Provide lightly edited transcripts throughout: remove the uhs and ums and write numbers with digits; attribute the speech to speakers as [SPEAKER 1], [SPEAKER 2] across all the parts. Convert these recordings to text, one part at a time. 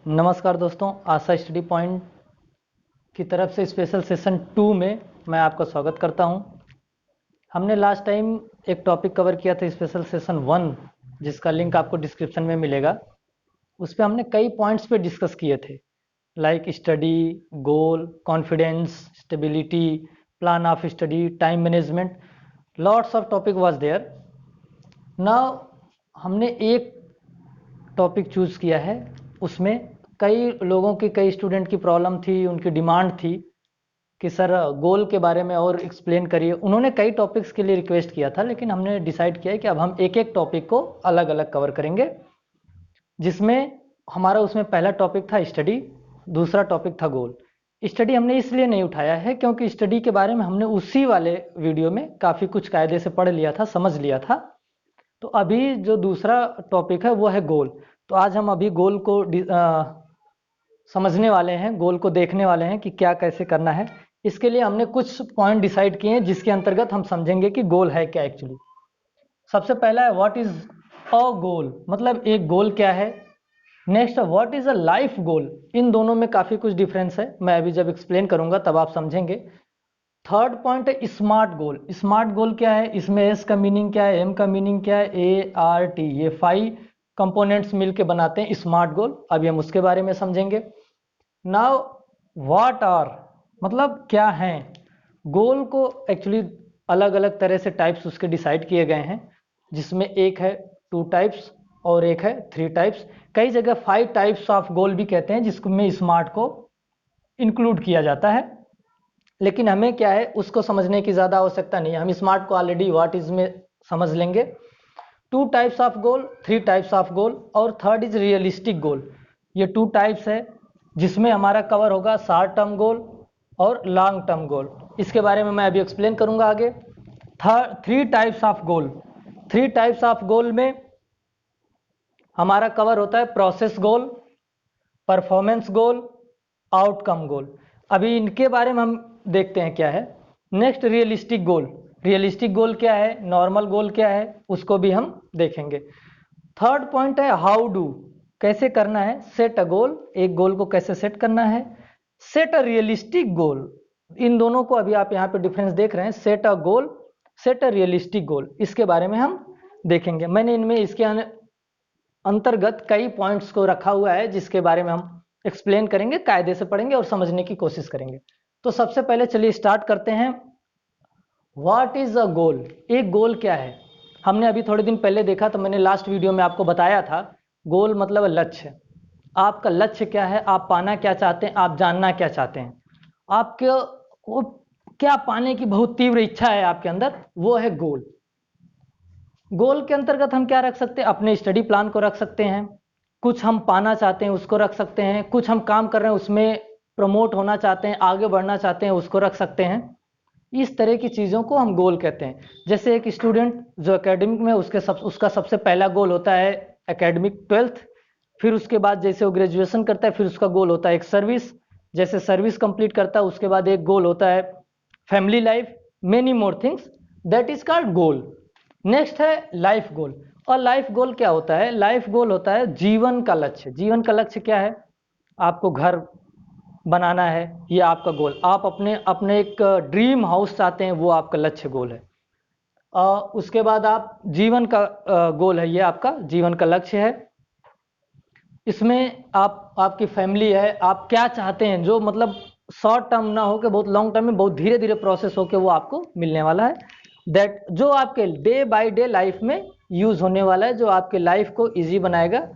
[SPEAKER 1] नमस्कार दोस्तों, आशा study point की तरफ से स्पेशल सेशन 2 में मैं आपका स्वागत करता हूं। हमने लास्ट टाइम एक टॉपिक कवर किया था स्पेशल सेशन 1, जिसका लिंक आपको डिस्क्रिप्शन में मिलेगा। उस पर हमने कई पॉइंट्स पे डिस्कस किए थे, like study, goal, confidence, stability, plan of study, time management, lots of topic was there. Now हमने एक टॉपिक चूज़ किया है, उसमें कई लोगों की, कई स्टूडेंट की प्रॉब्लम थी, उनकी डिमांड थी कि सर गोल के बारे में और एक्सप्लेन करिए। उन्होंने कई टॉपिक्स के लिए रिक्वेस्ट किया था, लेकिन हमने डिसाइड किया है कि अब हम एक एक टॉपिक को अलग अलग कवर करेंगे, जिसमें हमारा उसमें पहला टॉपिक था स्टडी, दूसरा टॉपिक था गोल। स्टडी हमने इसलिए नहीं उठाया है क्योंकि स्टडी के बारे में हमने उसी वाले वीडियो में काफ़ी कुछ कायदे से पढ़ लिया था, समझ लिया था। तो अभी जो दूसरा टॉपिक है वो है गोल। तो आज हम अभी गोल को समझने वाले हैं, गोल को देखने वाले हैं कि क्या कैसे करना है। इसके लिए हमने कुछ पॉइंट डिसाइड किए हैं, जिसके अंतर्गत हम समझेंगे कि गोल है क्या एक्चुअली। सबसे पहला है व्हाट इज अ गोल, मतलब एक गोल क्या है। Next, what is a life goal. इन दोनों में काफ़ी कुछ डिफरेंस है, मैं अभी जब एक्सप्लेन करूंगा तब आप समझेंगे। थर्ड पॉइंट है स्मार्ट गोल। स्मार्ट गोल क्या है, इसमें एस का मीनिंग क्या है, एम का मीनिंग क्या है, ART, ये 5 कंपोनेंट्स मिलके बनाते हैं स्मार्ट गोल। अभी हम उसके बारे में समझेंगे। नाउ व्हाट आर, मतलब क्या हैं गोल को। एक्चुअली अलग अलग तरह से टाइप्स उसके डिसाइड किए गए हैं, जिसमें एक है 2 टाइप्स और एक है 3 टाइप्स। कई जगह 5 टाइप्स ऑफ गोल भी कहते हैं, जिसमें स्मार्ट को इंक्लूड किया जाता है। लेकिन हमें क्या है, उसको समझने की ज़्यादा आवश्यकता नहीं है, हम स्मार्ट को ऑलरेडी व्हाट इज में समझ लेंगे। 2 types of goal, 3 types of गोल, और थर्ड इज रियलिस्टिक गोल। ये 2 टाइप्स है, जिसमें हमारा कवर होगा शॉर्ट टर्म गोल और लॉन्ग टर्म गोल। इसके बारे में मैं अभी एक्सप्लेन करूंगा आगे। 3 types of goal. 3 types of गोल में हमारा कवर होता है प्रोसेस गोल, परफॉर्मेंस गोल, आउटकम गोल। अभी इनके बारे में हम देखते हैं क्या है। नेक्स्ट, रियलिस्टिक गोल। रियलिस्टिक गोल क्या है, नॉर्मल गोल क्या है, उसको भी हम देखेंगे। थर्ड पॉइंट है हाउ डू, कैसे करना है। सेट अ गोल, एक गोल को कैसे सेट करना है। सेट अ रियलिस्टिक गोल। इन दोनों को अभी आप यहाँ पे डिफरेंस देख रहे हैं, set a goal, set a realistic गोल। इसके बारे में हम देखेंगे। मैंने इनमें इसके अंतर्गत कई पॉइंट्स को रखा हुआ है, जिसके बारे में हम एक्सप्लेन करेंगे, कायदे से पढ़ेंगे और समझने की कोशिश करेंगे। तो सबसे पहले चलिए स्टार्ट करते हैं। व्हाट इज अ गोल, एक गोल क्या है। हमने अभी थोड़े दिन पहले देखा, तो मैंने लास्ट वीडियो में आपको बताया था, गोल मतलब लक्ष्य। आपका लक्ष्य क्या है, आप पाना क्या चाहते हैं, आप जानना क्या चाहते हैं, आपके वो क्या पाने की बहुत तीव्र इच्छा है आपके अंदर, वो है गोल। गोल के अंतर्गत हम क्या रख सकते हैं, अपने स्टडी प्लान को रख सकते हैं, कुछ हम पाना चाहते हैं उसको रख सकते हैं, कुछ हम काम कर रहे हैं उसमें प्रमोट होना चाहते हैं, आगे बढ़ना चाहते हैं, उसको रख सकते हैं। इस तरह की चीज़ों को हम गोल कहते हैं। जैसे एक स्टूडेंट जो एकेडमिक में, उसका सबसे पहला गोल होता है एकेडमिक 12th। फिर उसके बाद जैसे वो ग्रेजुएशन करता है, फिर उसका गोल होता है एक सर्विस। जैसे सर्विस कंप्लीट करता है, उसके बाद एक गोल होता है family life, many more things, that is called goal. Next है लाइफ गोल। और लाइफ गोल क्या होता है, लाइफ गोल होता है जीवन का लक्ष्य। जीवन का लक्ष्य क्या है, आपको घर बनाना है, ये आपका गोल। आप अपने अपने एक ड्रीम हाउस चाहते हैं, वो आपका लक्ष्य गोल है। उसके बाद आप जीवन का गोल है, ये आपका जीवन का लक्ष्य है। इसमें आपकी फैमिली है, आप क्या चाहते हैं, जो मतलब शॉर्ट टर्म ना हो के बहुत लॉन्ग टर्म में, बहुत धीरे धीरे प्रोसेस होके वो आपको मिलने वाला है। दैट जो आपके डे बाय डे लाइफ में यूज होने वाला है, जो आपके लाइफ को इजी बनाएगा,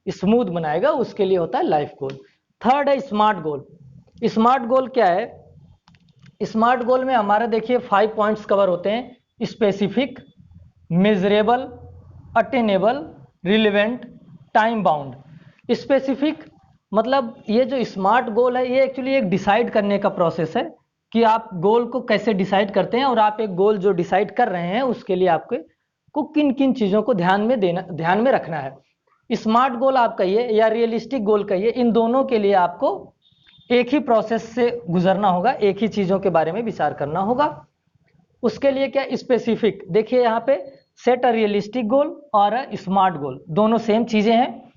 [SPEAKER 1] स्मूथ बनाएगा, उसके लिए होता है लाइफ गोल। थर्ड है स्मार्ट गोल। स्मार्ट गोल क्या है, स्मार्ट गोल में हमारा देखिए 5 पॉइंट्स कवर होते हैं। Specific, measurable, attainable, relevant, time bound. Specific मतलब ये जो स्मार्ट गोल है, ये एक्चुअली एक डिसाइड करने का प्रोसेस है कि आप गोल को कैसे डिसाइड करते हैं, और आप एक गोल जो डिसाइड कर रहे हैं उसके लिए आपको किन किन चीज़ों को ध्यान में रखना है। स्मार्ट गोल आप कहिए या रियलिस्टिक गोल कहिए, इन दोनों के लिए आपको एक ही प्रोसेस से गुजरना होगा, एक ही चीज़ों के बारे में विचार करना होगा। उसके लिए क्या स्पेसिफिक, देखिए यहाँ पे सेट अ रियलिस्टिक गोल और स्मार्ट गोल, दोनों सेम चीज़ें हैं।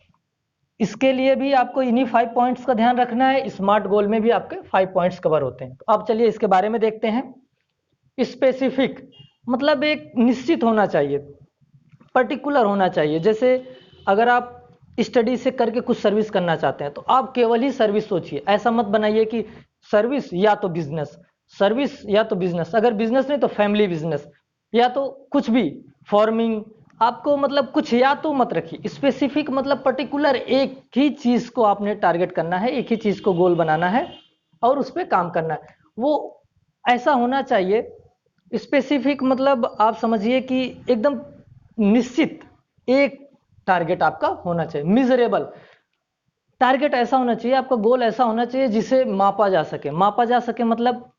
[SPEAKER 1] इसके लिए भी आपको इन्हीं 5 पॉइंट्स का ध्यान रखना है। स्मार्ट गोल में भी आपके 5 पॉइंट्स कवर होते हैं। तो अब चलिए इसके बारे में देखते हैं। स्पेसिफिक मतलब एक निश्चित होना चाहिए, पर्टिकुलर होना चाहिए। जैसे अगर आप स्टडी से करके कुछ सर्विस करना चाहते हैं तो आप केवल ही सर्विस सोचिए, ऐसा मत बनाइए कि सर्विस या तो बिजनेस, सर्विस या तो बिजनेस, अगर बिजनेस नहीं तो फैमिली बिजनेस, या तो कुछ भी फार्मिंग। आपको मतलब कुछ या तो मत रखिए। स्पेसिफिक मतलब पर्टिकुलर एक ही चीज को आपने टारगेट करना है, एक ही चीज को गोल बनाना है और उस पर काम करना है। वो ऐसा होना चाहिए। स्पेसिफिक मतलब आप समझिए कि एकदम निश्चित एक टारगेट आपका होना चाहिए। मिजरेबल टारगेट ऐसा होना चाहिए, आपका गोल ऐसा होना चाहिए जिसे मापा जा सके। मापा जा सके मतलब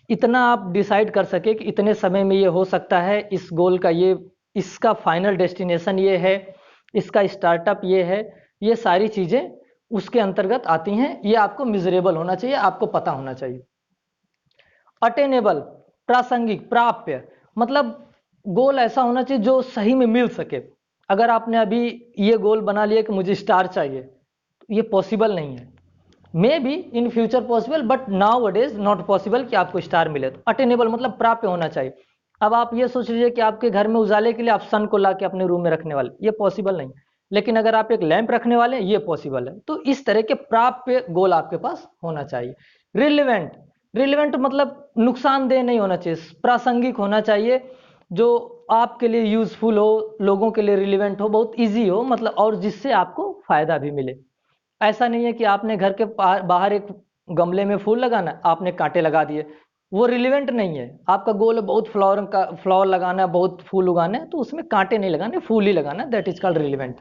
[SPEAKER 1] इतना आप डिसाइड कर सके कि इतने समय में ये हो सकता है, इस गोल का ये, इसका फाइनल डेस्टिनेशन ये है, इसका स्टार्टअप ये है, ये सारी चीजें उसके अंतर्गत आती हैं। ये आपको मिजरेबल होना चाहिए, आपको पता होना चाहिए। अटेनेबल प्रासंगिक, प्राप्य मतलब गोल ऐसा होना चाहिए जो सही में मिल सके। अगर आपने अभी ये गोल बना लिया कि मुझे स्टार चाहिए, तो ये पॉसिबल नहीं है। May be in future possible, but now days not possible कि आपको स्टार मिले। तो अटेनेबल मतलब प्राप्य होना चाहिए। अब आप ये सोच लीजिए कि आपके घर में उजाले के लिए आप सन को ला के अपने रूम में रखने वाले, ये पॉसिबल नहीं। लेकिन अगर आप एक लैंप रखने वाले हैं, ये पॉसिबल है। तो इस तरह के प्राप्य गोल आपके पास होना चाहिए। रिलेवेंट, रिलेवेंट मतलब नुकसानदेह नहीं होना चाहिए, प्रासंगिक होना चाहिए, जो आपके लिए यूजफुल हो, लोगों के लिए रिलेवेंट हो, बहुत इजी हो, मतलब और जिससे आपको फायदा भी मिले। ऐसा नहीं है कि आपने घर के बाहर एक गमले में फूल लगाना, आपने कांटे लगा दिए, वो रिलेवेंट नहीं है। आपका गोल है बहुत फ्लावर लगाना है, बहुत फूल उगाना है, तो उसमें कांटे नहीं लगाने, फूल ही लगाना, that is called relevant.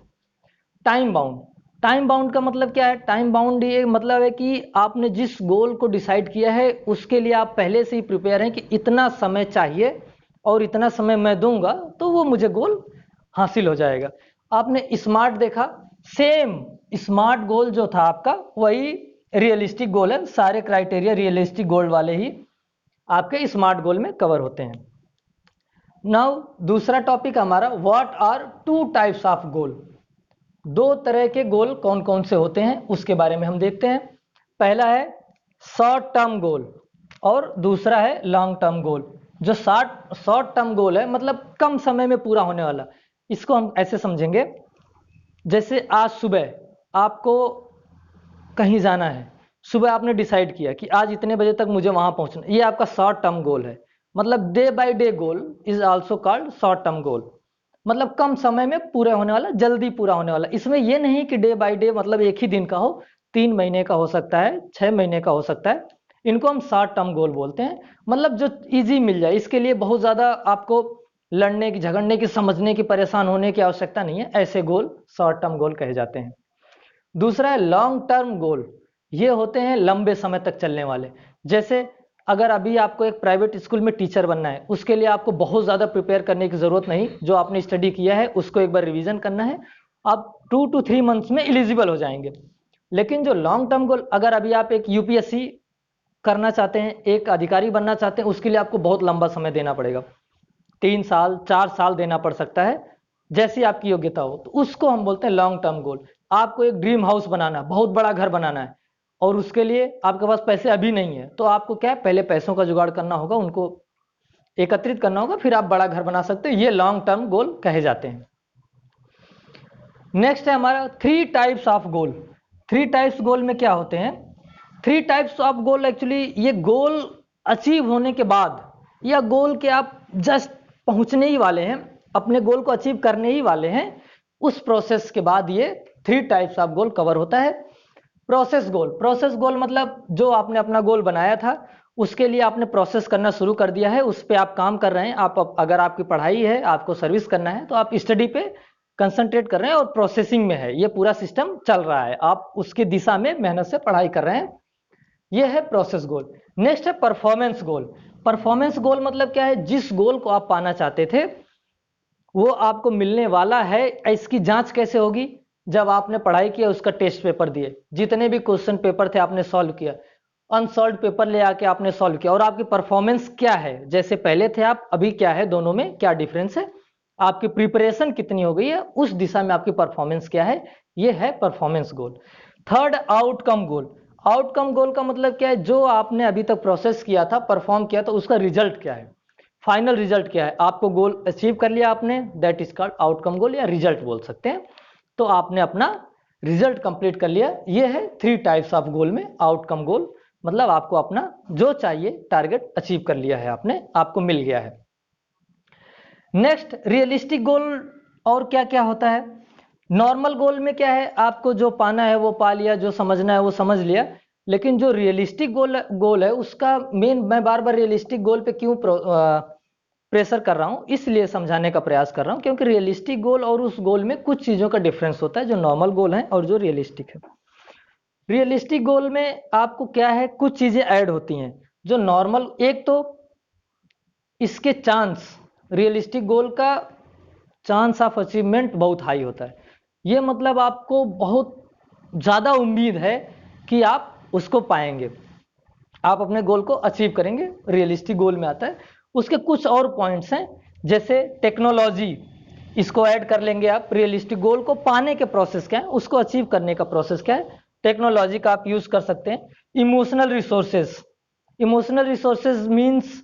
[SPEAKER 1] Time bound, time bound का मतलब क्या है? टाइम बाउंड ये मतलब है कि आपने जिस गोल को डिसाइड किया है उसके लिए आप पहले से ही प्रिपेयर हैं कि इतना समय चाहिए और इतना समय मैं दूंगा तो वो मुझे गोल हासिल हो जाएगा। आपने स्मार्ट देखा, सेम स्मार्ट गोल जो था आपका वही रियलिस्टिक गोल है। सारे क्राइटेरिया रियलिस्टिक गोल वाले ही आपके स्मार्ट गोल में कवर होते हैं। नाउ दूसरा टॉपिक हमारा, what are two types of goal. दो तरह के गोल कौन कौन से होते हैं उसके बारे में हम देखते हैं। पहला है शॉर्ट टर्म गोल और दूसरा है लॉन्ग टर्म गोल। जो शॉर्ट टर्म गोल है मतलब कम समय में पूरा होने वाला, इसको हम ऐसे समझेंगे जैसे आज सुबह आपको कहीं जाना है, सुबह आपने डिसाइड किया कि आज इतने बजे तक मुझे वहां पहुंचना, ये आपका शॉर्ट टर्म गोल है। मतलब day by day goal is also called short term goal, मतलब कम समय में पूरा होने वाला, जल्दी पूरा होने वाला। इसमें यह नहीं कि डे बाय डे मतलब एक ही दिन का हो, 3 महीने का हो सकता है, 6 महीने का हो सकता है। इनको हम शॉर्ट टर्म गोल बोलते हैं। मतलब जो इजी मिल जाए, इसके लिए बहुत ज्यादा आपको लड़ने की, झगड़ने की, समझने की, परेशान होने की आवश्यकता नहीं है। ऐसे गोल शॉर्ट टर्म गोल कहे जाते हैं। दूसरा है लॉन्ग टर्म गोल, ये होते हैं लंबे समय तक चलने वाले। जैसे अगर अभी आपको एक प्राइवेट स्कूल में टीचर बनना है, उसके लिए आपको बहुत ज़्यादा प्रिपेयर करने की ज़रूरत नहीं। जो आपने स्टडी किया है उसको एक बार रिवीजन करना है, आप 2 to 3 मंथ्स में एलिजिबल हो जाएंगे। लेकिन जो लॉन्ग टर्म गोल, अगर अभी आप एक यूपीएससी करना चाहते हैं, एक अधिकारी बनना चाहते हैं, उसके लिए आपको बहुत लंबा समय देना पड़ेगा, 3 साल 4 साल देना पड़ सकता है, जैसी आपकी योग्यता हो। तो उसको हम बोलते हैं लॉन्ग टर्म गोल। आपको एक ड्रीम हाउस बनाना, बहुत बड़ा घर बनाना है और उसके लिए आपके पास पैसे अभी नहीं है, तो आपको क्या है, पहले पैसों का जुगाड़ करना होगा, उनको एकत्रित करना होगा, फिर आप बड़ा घर बना सकते हो। ये लॉन्ग टर्म गोल कहे जाते हैं। नेक्स्ट है हमारा 3 टाइप्स ऑफ गोल। 3 टाइप्स गोल में क्या होते हैं? 3 टाइप्स ऑफ गोल एक्चुअली ये गोल अचीव होने के बाद, या गोल के आप जस्ट पहुंचने ही वाले हैं, अपने गोल को अचीव करने ही वाले हैं, उस प्रोसेस के बाद ये 3 टाइप्स ऑफ गोल कवर होता है। प्रोसेस गोल, प्रोसेस गोल मतलब जो आपने अपना गोल बनाया था उसके लिए आपने प्रोसेस करना शुरू कर दिया है, उस पर आप काम कर रहे हैं। आप अगर आपकी पढ़ाई है, आपको सर्विस करना है, तो आप स्टडी पे कंसंट्रेट कर रहे हैं और प्रोसेसिंग में है, ये पूरा सिस्टम चल रहा है, आप उसकी दिशा में मेहनत से पढ़ाई कर रहे हैं। ये है प्रोसेस गोल। नेक्स्ट है परफॉर्मेंस गोल। परफॉर्मेंस गोल मतलब क्या है? जिस गोल को आप पाना चाहते थे वो आपको मिलने वाला है। इसकी जांच कैसे होगी? जब आपने पढ़ाई किया, उसका टेस्ट पेपर दिए, जितने भी क्वेश्चन पेपर थे आपने सॉल्व किया, अनसॉल्व पेपर ले आके आपने सॉल्व किया, और आपकी परफॉर्मेंस क्या है, जैसे पहले थे आप, अभी क्या है, दोनों में क्या डिफरेंस है, आपकी प्रिपरेशन कितनी हो गई है, उस दिशा में आपकी परफॉर्मेंस क्या है, ये है परफॉर्मेंस गोल। थर्ड, आउटकम गोल। आउटकम गोल का मतलब क्या है, जो आपने अभी तक प्रोसेस किया था, परफॉर्म किया था, उसका रिजल्ट क्या है, फाइनल रिजल्ट क्या है। आपको गोल अचीव कर लिया आपने, दैट इज कॉल्ड आउटकम गोल या रिजल्ट बोल सकते हैं। तो आपने अपना रिजल्ट कंप्लीट कर लिया। ये है 3 टाइप्स ऑफ गोल में आउटकम गोल, मतलब आपको अपना जो चाहिए टारगेट अचीव कर लिया है आपने, आपको मिल गया है। नेक्स्ट, रियलिस्टिक गोल और क्या क्या होता है। नॉर्मल गोल में क्या है, आपको जो पाना है वो पा लिया, जो समझना है वो समझ लिया। लेकिन जो रियलिस्टिक गोल है उसका मेन, मैं बार बार रियलिस्टिक गोल पे क्यों प्रेशर कर रहा हूँ, इसलिए समझाने का प्रयास कर रहा हूँ, क्योंकि रियलिस्टिक गोल और उस गोल में कुछ चीज़ों का डिफरेंस होता है, जो नॉर्मल गोल है और जो रियलिस्टिक है। रियलिस्टिक गोल में आपको क्या है, कुछ चीज़ें ऐड होती हैं जो नॉर्मल, एक तो इसके चांस, रियलिस्टिक गोल का चांस ऑफ अचीवमेंट बहुत हाई होता है। ये मतलब आपको बहुत ज़्यादा उम्मीद है कि आप उसको पाएंगे, आप अपने गोल को अचीव करेंगे, रियलिस्टिक गोल में आता है। उसके कुछ और पॉइंट्स हैं, जैसे टेक्नोलॉजी, इसको ऐड कर लेंगे आप। रियलिस्टिक गोल को पाने के प्रोसेस क्या है, उसको अचीव करने का प्रोसेस क्या है, टेक्नोलॉजी का आप यूज़ कर सकते हैं। Emotional resources, emotional resources means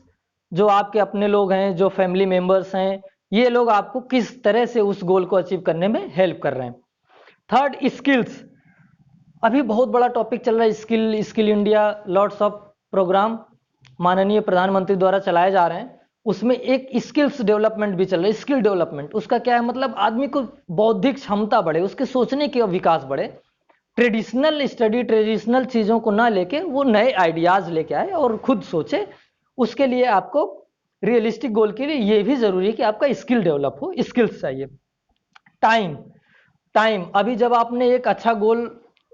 [SPEAKER 1] जो आपके अपने लोग हैं, जो फैमिली मेंबर्स हैं, ये लोग आपको किस तरह से उस गोल को अचीव करने में हेल्प कर रहे हैं। Third, skills. अभी बहुत बड़ा टॉपिक चल रहा है skill, skill India, lots of program माननीय प्रधानमंत्री द्वारा चलाए जा रहे हैं। उसमें एक स्किल्स डेवलपमेंट भी चल रहा है। स्किल डेवलपमेंट उसका क्या है, मतलब आदमी को बौद्धिक क्षमता बढ़े, उसके सोचने के विकास बढ़े, ट्रेडिशनल स्टडी, ट्रेडिशनल चीज़ों को ना लेके वो नए आइडियाज़ लेके आए और खुद सोचे। उसके लिए आपको रियलिस्टिक गोल के लिए ये भी ज़रूरी है कि आपका स्किल डेवलप हो, स्किल्स चाहिए। टाइम, टाइम, अभी जब आपने एक अच्छा गोल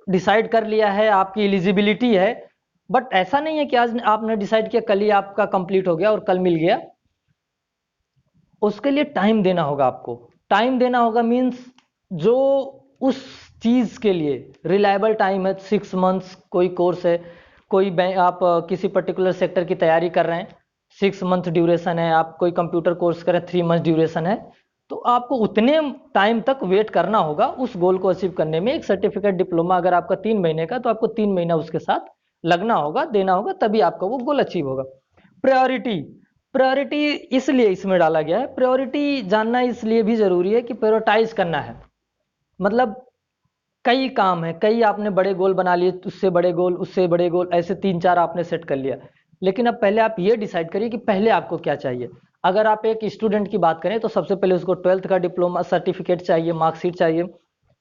[SPEAKER 1] डिसाइड कर लिया है, आपकी एलिजिबिलिटी है, बट ऐसा नहीं है कि आज आपने डिसाइड किया कल ही आपका कंप्लीट हो गया और कल मिल गया। उसके लिए टाइम देना होगा आपको। टाइम देना होगा मीन्स जो उस चीज़ के लिए रिलायबल टाइम है, 6 मंथ्स कोई कोर्स है, कोई आप किसी पर्टिकुलर सेक्टर की तैयारी कर रहे हैं, 6 मंथ ड्यूरेशन है, आप कोई कंप्यूटर कोर्स करें 3 मंथ ड्यूरेशन है, तो आपको उतने टाइम तक वेट करना होगा उस गोल को अचीव करने में। एक सर्टिफिकेट डिप्लोमा अगर आपका 3 महीने का, तो आपको 3 महीना उसके साथ लगना होगा, देना होगा, तभी आपका वो गोल अचीव होगा। प्रायोरिटी, प्रायोरिटी इसलिए इसमें डाला गया है, प्रायोरिटी जानना इसलिए भी ज़रूरी है कि प्रायोरिटाइज करना है। मतलब कई काम है, कई आपने बड़े गोल बना लिए, उससे बड़े गोल, उससे बड़े गोल, ऐसे 3-4 आपने सेट कर लिया। लेकिन अब पहले आप ये डिसाइड करिए कि पहले आपको क्या चाहिए। अगर आप एक स्टूडेंट की बात करें तो सबसे पहले उसको 12th का डिप्लोमा सर्टिफिकेट चाहिए, मार्कशीट चाहिए,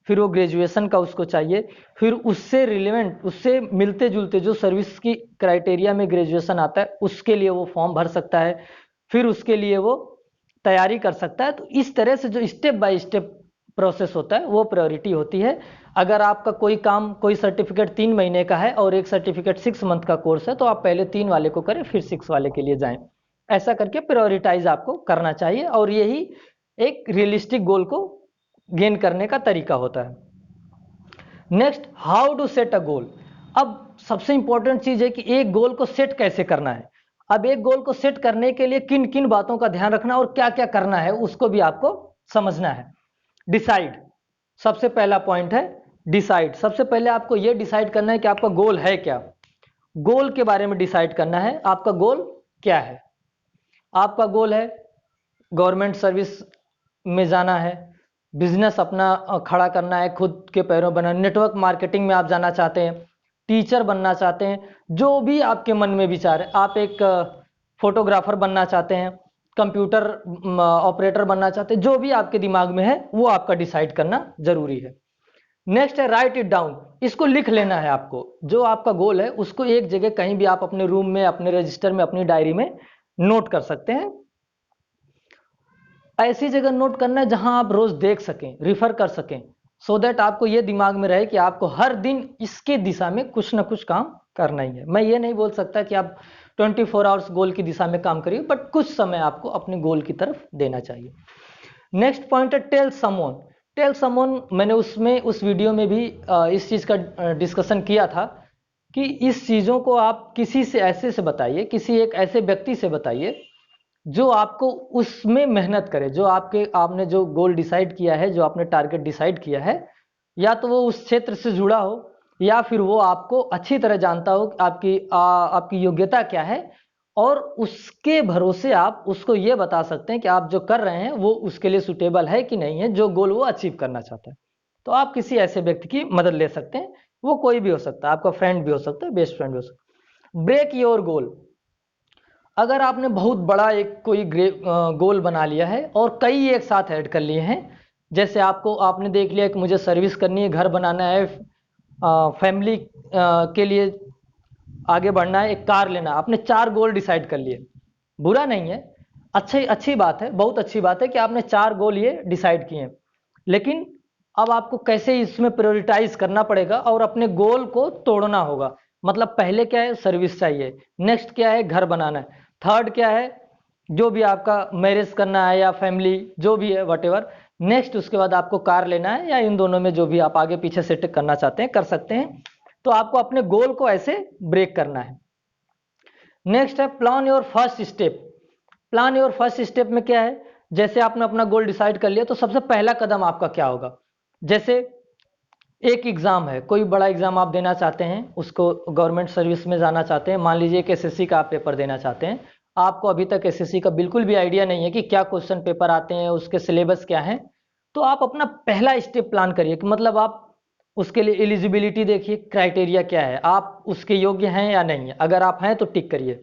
[SPEAKER 1] फिर वो ग्रेजुएशन का उसको चाहिए, फिर उससे रिलेवेंट, उससे मिलते जुलते जो सर्विस की क्राइटेरिया में ग्रेजुएशन आता है उसके लिए वो फॉर्म भर सकता है, फिर उसके लिए वो तैयारी कर सकता है। तो इस तरह से जो स्टेप बाय स्टेप प्रोसेस होता है वो प्रायोरिटी होती है। अगर आपका कोई काम, कोई सर्टिफिकेट 3 महीने का है और एक सर्टिफिकेट 6 मंथ का कोर्स है, तो आप पहले 3 वाले को करें फिर 6 वाले के लिए जाएं। ऐसा करके प्रायोरिटाइज आपको करना चाहिए, और यही एक रियलिस्टिक गोल को गेन करने का तरीका होता है। Next, how to set a goal. अब सबसे इंपॉर्टेंट चीज है कि एक गोल को सेट कैसे करना है। अब एक गोल को सेट करने के लिए किन किन बातों का ध्यान रखना और क्या क्या करना है उसको भी आपको समझना है। डिसाइड, सबसे पहला पॉइंट है डिसाइड। सबसे पहले आपको यह डिसाइड करना है कि आपका गोल है क्या। गोल के बारे में डिसाइड करना है, आपका गोल क्या है। आपका गोल है गवर्नमेंट सर्विस में जाना है, बिजनेस अपना खड़ा करना है, खुद के पैरों बनना, नेटवर्क मार्केटिंग में आप जाना चाहते हैं, टीचर बनना चाहते हैं, जो भी आपके मन में विचार है, आप एक फोटोग्राफर बनना चाहते हैं, कंप्यूटर ऑपरेटर बनना चाहते हैं, जो भी आपके दिमाग में है वो आपका डिसाइड करना जरूरी है। नेक्स्ट है राइट इट डाउन। इसको लिख लेना है आपको, जो आपका गोल है उसको एक जगह कहीं भी आप अपने रूम में, अपने रजिस्टर में, अपनी डायरी में नोट कर सकते हैं। ऐसी जगह नोट करना है जहां आप रोज देख सकें, रिफर कर सकें, सो दैट आपको यह दिमाग में रहे कि आपको हर दिन इसके दिशा में कुछ ना कुछ काम करना ही है। मैं ये नहीं बोल सकता कि आप 24 आवर्स गोल की दिशा में काम करिए, बट कुछ समय आपको अपने गोल की तरफ देना चाहिए। नेक्स्ट पॉइंट है टेल समवन। टेल समवन, मैंने उसमें उस वीडियो में भी इस चीज़ का डिस्कशन किया था कि इस चीज़ों को आप किसी से ऐसे से बताइए, किसी एक ऐसे व्यक्ति से बताइए जो आपको उसमें मेहनत करे, जो आपने जो गोल डिसाइड किया है, जो आपने टारगेट डिसाइड किया है, या तो वो उस क्षेत्र से जुड़ा हो या फिर वो आपको अच्छी तरह जानता हो कि आपकी योग्यता क्या है, और उसके भरोसे आप उसको ये बता सकते हैं कि आप जो कर रहे हैं वो उसके लिए सुटेबल है कि नहीं है, जो गोल वो अचीव करना चाहता है। तो आप किसी ऐसे व्यक्ति की मदद ले सकते हैं, वो कोई भी हो सकता है, आपका फ्रेंड भी हो सकता है, बेस्ट फ्रेंड भी हो सकता है। Break your goal. अगर आपने बहुत बड़ा एक कोई गोल बना लिया है और कई एक साथ ऐड कर लिए हैं, जैसे आपने देख लिया कि मुझे सर्विस करनी है, घर बनाना है, फैमिली के लिए आगे बढ़ना है, एक कार लेना है, आपने 4 गोल डिसाइड कर लिए। बुरा नहीं है, अच्छी बात है, बहुत अच्छी बात है कि आपने 4 गोल ये डिसाइड किए हैं। लेकिन अब आपको कैसे इसमें प्रायोरिटाइज करना पड़ेगा और अपने गोल को तोड़ना होगा। मतलब पहले क्या है, सर्विस चाहिए, नेक्स्ट क्या है, घर बनाना है, थर्ड क्या है, जो भी आपका मैरिज करना है या फैमिली जो भी है वटेवर, नेक्स्ट उसके बाद आपको कार लेना है, या इन दोनों में जो भी आप आगे पीछे सेट करना चाहते हैं कर सकते हैं। तो आपको अपने गोल को ऐसे ब्रेक करना है। नेक्स्ट है plan your first step. Plan your first step में क्या है, जैसे आपने अपना गोल डिसाइड कर लिया तो सबसे पहला कदम आपका क्या होगा। जैसे एक एग्जाम है, कोई बड़ा एग्जाम आप देना चाहते हैं, उसको गवर्नमेंट सर्विस में जाना चाहते हैं, मान लीजिए कि एसएससी का आप पेपर देना चाहते हैं। आपको अभी तक एसएससी का बिल्कुल भी आइडिया नहीं है कि क्या क्वेश्चन पेपर आते हैं, उसके सिलेबस क्या है। तो आप अपना पहला स्टेप प्लान करिए कि मतलब आप उसके लिए एलिजिबिलिटी देखिए, क्राइटेरिया क्या है, आप उसके योग्य हैं या नहीं है। अगर आप हैं तो टिक करिए।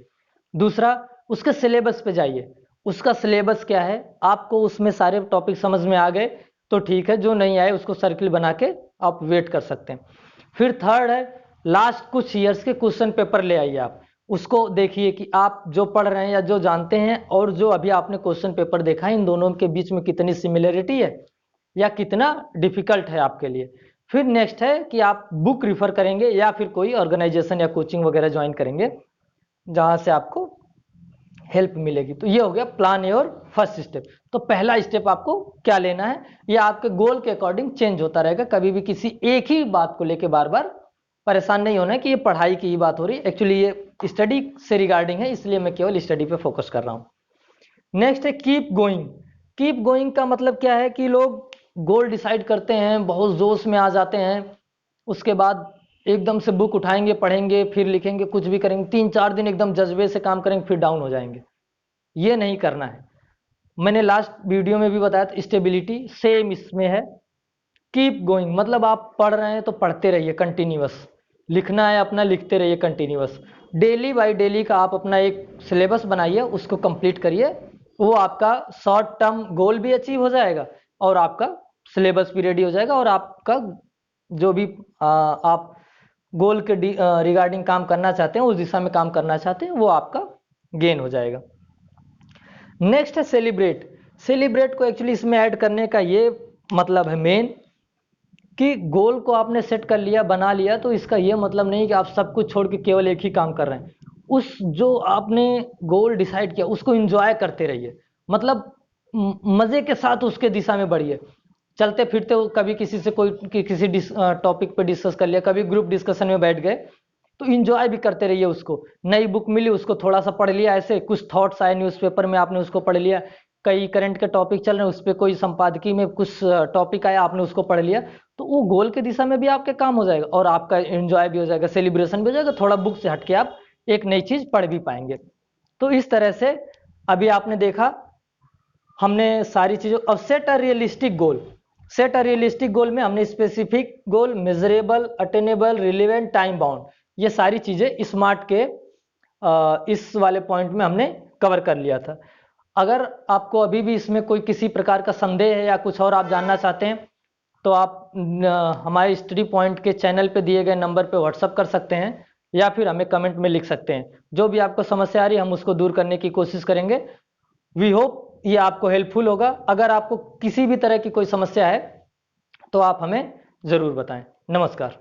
[SPEAKER 1] दूसरा, उसके सिलेबस पे जाइए, उसका सिलेबस क्या है, आपको उसमें सारे टॉपिक समझ में आ गए तो ठीक है, जो नहीं आए उसको सर्किल बना के आप वेट कर सकते हैं। फिर थर्ड है, लास्ट कुछ ईयर्स के क्वेश्चन पेपर ले आइए, आप उसको देखिए कि आप जो पढ़ रहे हैं या जो जानते हैं और जो अभी आपने क्वेश्चन पेपर देखा है, इन दोनों के बीच में कितनी सिमिलरिटी है या कितना डिफिकल्ट है आपके लिए। फिर नेक्स्ट है कि आप बुक रिफर करेंगे या फिर कोई ऑर्गेनाइजेशन या कोचिंग वगैरह ज्वाइन करेंगे जहां से आपको हेल्प मिलेगी। तो ये हो गया प्लान योर फर्स्ट स्टेप। तो पहला स्टेप आपको क्या लेना है, यह आपके गोल के अकॉर्डिंग चेंज होता रहेगा। कभी भी किसी एक ही बात को लेकर बार बार परेशान नहीं होना है कि ये पढ़ाई की ही बात हो रही है, एक्चुअली ये स्टडी से रिगार्डिंग है, इसलिए मैं केवल स्टडी पे फोकस कर रहा हूं। नेक्स्ट है कीप गोइंग। कीप गोइंग का मतलब क्या है कि लोग गोल डिसाइड करते हैं, बहुत जोश में आ जाते हैं, उसके बाद एकदम से बुक उठाएंगे, पढ़ेंगे, फिर लिखेंगे, कुछ भी करेंगे, 3-4 दिन एकदम जज्बे से काम करेंगे, फिर डाउन हो जाएंगे। ये नहीं करना है। मैंने लास्ट वीडियो में भी बताया था, स्टेबिलिटी सेम इसमें है। कीप गोइंग मतलब आप पढ़ रहे हैं तो पढ़ते रहिए कंटिन्यूअस, लिखना है अपना लिखते रहिए कंटिन्यूअस। डेली बाय डेली का आप अपना एक सिलेबस बनाइए, उसको कंप्लीट करिए, वो आपका शॉर्ट टर्म गोल भी अचीव हो जाएगा और आपका सिलेबस भी रेडी हो जाएगा, और आपका जो भी आप गोल के रिगार्डिंग काम करना चाहते हैं, उस दिशा में काम करना चाहते हैं, वो आपका गेन हो जाएगा। नेक्स्ट है सेलिब्रेट। सेलिब्रेट को एक्चुअली इसमें ऐड करने का ये मतलब है मेन कि गोल को आपने सेट कर लिया, बना लिया, तो इसका ये मतलब नहीं कि आप सब कुछ छोड़ के केवल एक ही काम कर रहे हैं। उस जो आपने गोल डिसाइड किया उसको एंजॉय करते रहिए, मतलब मजे के साथ उसके दिशा में बढ़िए। चलते फिरते कभी किसी से किसी टॉपिक पे डिस्कस कर लिया, कभी ग्रुप डिस्कशन में बैठ गए, तो इंजॉय भी करते रहिए उसको। नई बुक मिली उसको थोड़ा सा पढ़ लिया, ऐसे कुछ थॉट्स आए न्यूज़पेपर में आपने उसको पढ़ लिया, कई करंट के टॉपिक चल रहे हैं उस पर कोई संपादकीय में कुछ टॉपिक आया आपने उसको पढ़ लिया, तो वो गोल के दिशा में भी आपके काम हो जाएगा और आपका एंजॉय भी हो जाएगा, सेलिब्रेशन भी हो जाएगा, थोड़ा बुक से हटके आप एक नई चीज पढ़ भी पाएंगे। तो इस तरह से अभी आपने देखा हमने सारी चीजों। अब set a realistic goal. Set a realistic गोल में हमने specific goal, measurable, attainable, relevant, time bound, ये सारी चीजें स्मार्ट के इस वाले पॉइंट में हमने कवर कर लिया था। अगर आपको अभी भी इसमें कोई किसी प्रकार का संदेह है या कुछ और आप जानना चाहते हैं तो आप हमारे स्टडी पॉइंट के चैनल पे दिए गए नंबर पे व्हाट्सअप कर सकते हैं या फिर हमें कमेंट में लिख सकते हैं। जो भी आपको समस्या आ रही है हम उसको दूर करने की कोशिश करेंगे। वी होप ये आपको हेल्पफुल होगा। अगर आपको किसी भी तरह की कोई समस्या है तो आप हमें ज़रूर बताएं। नमस्कार।